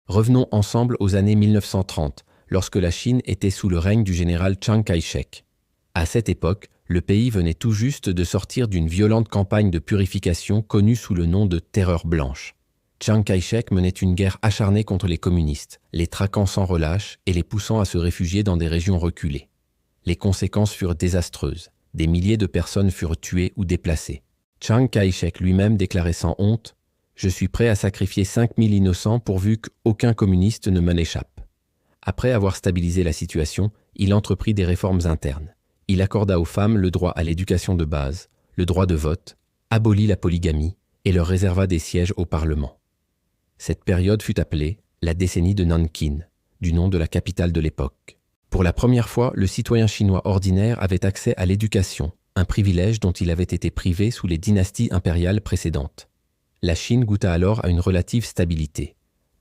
Revenons ensemble aux années 1930, lorsque la Chine était sous le règne du général Chiang Kai-shek. À cette époque, le pays venait tout juste de sortir d'une violente campagne de purification connue sous le nom de Terreur blanche. Chiang Kai-shek menait une guerre acharnée contre les communistes, les traquant sans relâche et les poussant à se réfugier dans des régions reculées. Les conséquences furent désastreuses. Des milliers de personnes furent tuées ou déplacées. Chiang Kai-shek lui-même déclarait sans honte « Je suis prêt à sacrifier 5000 innocents pourvu qu'aucun communiste ne m'en échappe ». Après avoir stabilisé la situation, il entreprit des réformes internes. Il accorda aux femmes le droit à l'éducation de base, le droit de vote, abolit la polygamie et leur réserva des sièges au Parlement. Cette période fut appelée la décennie de Nankin, du nom de la capitale de l'époque. Pour la première fois, le citoyen chinois ordinaire avait accès à l'éducation, un privilège dont il avait été privé sous les dynasties impériales précédentes. La Chine goûta alors à une relative stabilité,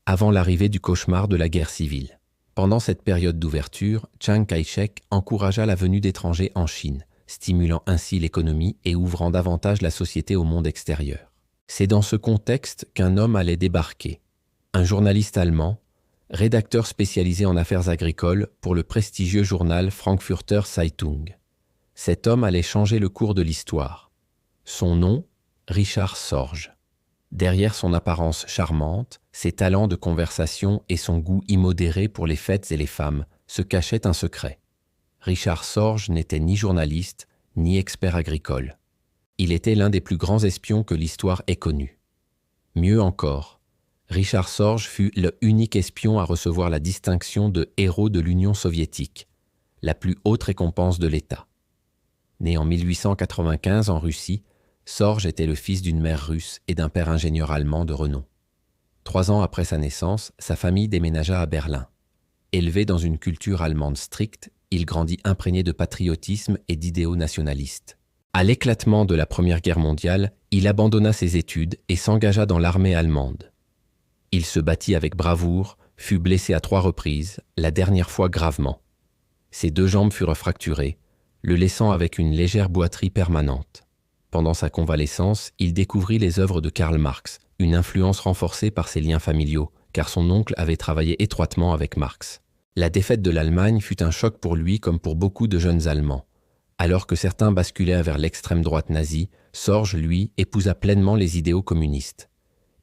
avant l'arrivée du cauchemar de la guerre civile. Pendant cette période d'ouverture, Chiang Kai-shek encouragea la venue d'étrangers en Chine, stimulant ainsi l'économie et ouvrant davantage la société au monde extérieur. C'est dans ce contexte qu'un homme allait débarquer, un journaliste allemand, rédacteur spécialisé en affaires agricoles pour le prestigieux journal Frankfurter Zeitung. Cet homme allait changer le cours de l'histoire. Son nom, Richard Sorge. Derrière son apparence charmante, ses talents de conversation et son goût immodéré pour les fêtes et les femmes se cachait un secret. Richard Sorge n'était ni journaliste, ni expert agricole. Il était l'un des plus grands espions que l'histoire ait connu. Mieux encore, Richard Sorge fut le unique espion à recevoir la distinction de héros de l'Union soviétique, la plus haute récompense de l'État. Né en 1895 en Russie, Sorge était le fils d'une mère russe et d'un père ingénieur allemand de renom. 3 ans après sa naissance, sa famille déménagea à Berlin. Élevé dans une culture allemande stricte, il grandit imprégné de patriotisme et d'idéaux nationalistes. À l'éclatement de la Première Guerre mondiale, il abandonna ses études et s'engagea dans l'armée allemande. Il se battit avec bravoure, fut blessé à 3 reprises, la dernière fois gravement. Ses 2 jambes furent fracturées, le laissant avec une légère boiterie permanente. Pendant sa convalescence, il découvrit les œuvres de Karl Marx, une influence renforcée par ses liens familiaux, car son oncle avait travaillé étroitement avec Marx. La défaite de l'Allemagne fut un choc pour lui comme pour beaucoup de jeunes Allemands. Alors que certains basculaient vers l'extrême droite nazie, Sorge, lui, épousa pleinement les idéaux communistes.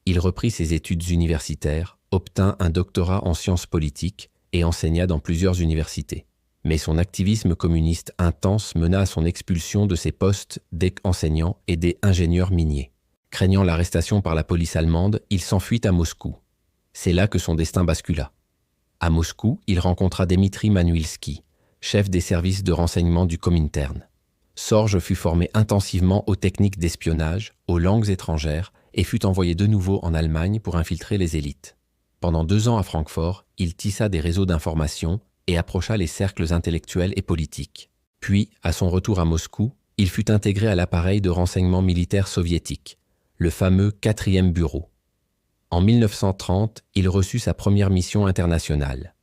Il reprit ses études universitaires, obtint un doctorat en sciences politiques et enseigna dans plusieurs universités. Mais son activisme communiste intense mena à son expulsion de ses postes d'enseignant et d'ingénieur minier. Craignant l'arrestation par la police allemande, il s'enfuit à Moscou. C'est là que son destin bascula. À Moscou, il rencontra Dmitri Manuilski, chef des services de renseignement du Comintern. Sorge fut formé intensivement aux techniques d'espionnage, aux langues étrangères et fut envoyé de nouveau en Allemagne pour infiltrer les élites. Pendant 2 ans à Francfort, il tissa des réseaux d'information et approcha les cercles intellectuels et politiques. Puis, à son retour à Moscou, il fut intégré à l'appareil de renseignement militaire soviétique, le fameux 4e bureau. En 1930, il reçut sa première mission internationale.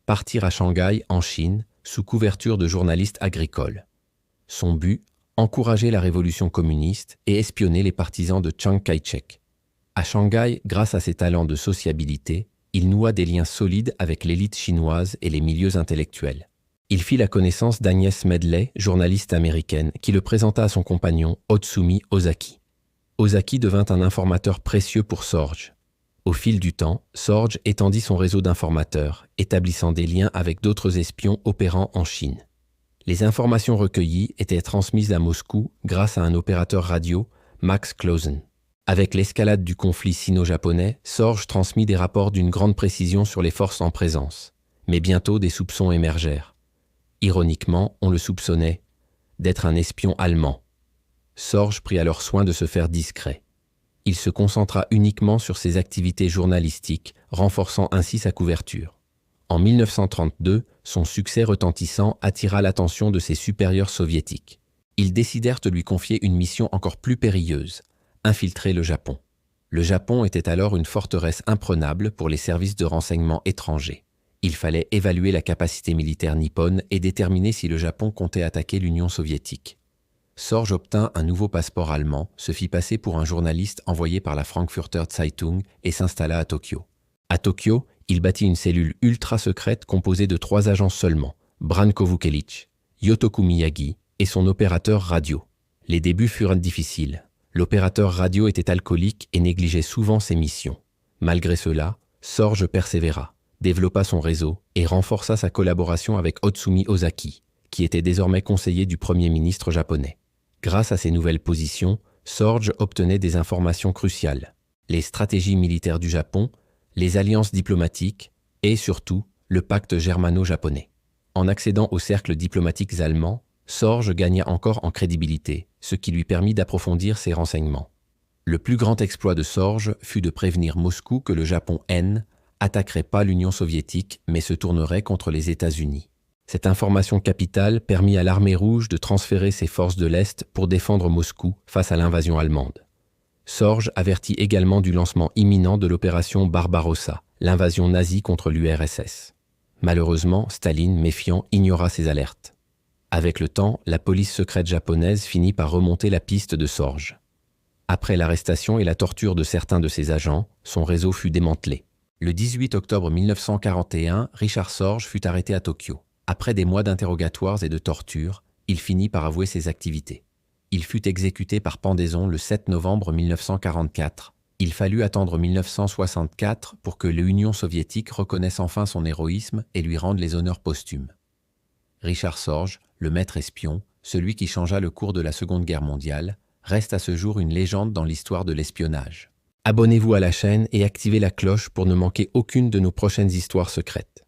Partir à Shanghai, en Chine, sous couverture de journaliste agricole. Son but, encourager la révolution communiste et espionner les partisans de Chiang Kai-shek. À Shanghai, grâce à ses talents de sociabilité, il noua des liens solides avec l'élite chinoise et les milieux intellectuels. Il fit la connaissance d'Agnès Medley, journaliste américaine, qui le présenta à son compagnon Otsumi Ozaki. Ozaki devint un informateur précieux pour Sorge. Au fil du temps, Sorge étendit son réseau d'informateurs, établissant des liens avec d'autres espions opérant en Chine. Les informations recueillies étaient transmises à Moscou grâce à un opérateur radio, Max Clausen. Avec l'escalade du conflit sino-japonais, Sorge transmit des rapports d'une grande précision sur les forces en présence. Mais bientôt, des soupçons émergèrent. Ironiquement, on le soupçonnait d'être un espion allemand. Sorge prit alors soin de se faire discret. Il se concentra uniquement sur ses activités journalistiques, renforçant ainsi sa couverture. En 1932, son succès retentissant attira l'attention de ses supérieurs soviétiques. Ils décidèrent de lui confier une mission encore plus périlleuse, infiltrer le Japon. Le Japon était alors une forteresse imprenable pour les services de renseignement étrangers. Il fallait évaluer la capacité militaire nippone et déterminer si le Japon comptait attaquer l'Union soviétique. Sorge obtint un nouveau passeport allemand, se fit passer pour un journaliste envoyé par la Frankfurter Zeitung et s'installa à Tokyo. À Tokyo, Il bâtit une cellule ultra-secrète composée de 3 agents seulement, Branko Vukelić, Yotoku Miyagi et son opérateur radio. Les débuts furent difficiles. L'opérateur radio était alcoolique et négligeait souvent ses missions. Malgré cela, Sorge persévéra, développa son réseau et renforça sa collaboration avec Otsumi Ozaki, qui était désormais conseiller du Premier ministre japonais. Grâce à ces nouvelles positions, Sorge obtenait des informations cruciales, les stratégies militaires du Japon, les alliances diplomatiques et, surtout, le pacte germano-japonais. En accédant aux cercles diplomatiques allemands, Sorge gagna encore en crédibilité, ce qui lui permit d'approfondir ses renseignements. Le plus grand exploit de Sorge fut de prévenir Moscou que le Japon attaquerait pas l'Union soviétique mais se tournerait contre les États-Unis. Cette information capitale permit à l'armée rouge de transférer ses forces de l'Est pour défendre Moscou face à l'invasion allemande. Sorge avertit également du lancement imminent de l'opération Barbarossa, l'invasion nazie contre l'URSS. Malheureusement, Staline, méfiant, ignora ces alertes. Avec le temps, la police secrète japonaise finit par remonter la piste de Sorge. Après l'arrestation et la torture de certains de ses agents, son réseau fut démantelé. Le 18 octobre 1941, Richard Sorge fut arrêté à Tokyo. Après des mois d'interrogatoires et de tortures, il finit par avouer ses activités. Il fut exécuté par pendaison le 7 novembre 1944. Il fallut attendre 1964 pour que l'Union soviétique reconnaisse enfin son héroïsme et lui rende les honneurs posthumes. Richard Sorge, le maître espion, celui qui changea le cours de la Seconde Guerre mondiale, reste à ce jour une légende dans l'histoire de l'espionnage. Abonnez-vous à la chaîne et activez la cloche pour ne manquer aucune de nos prochaines histoires secrètes.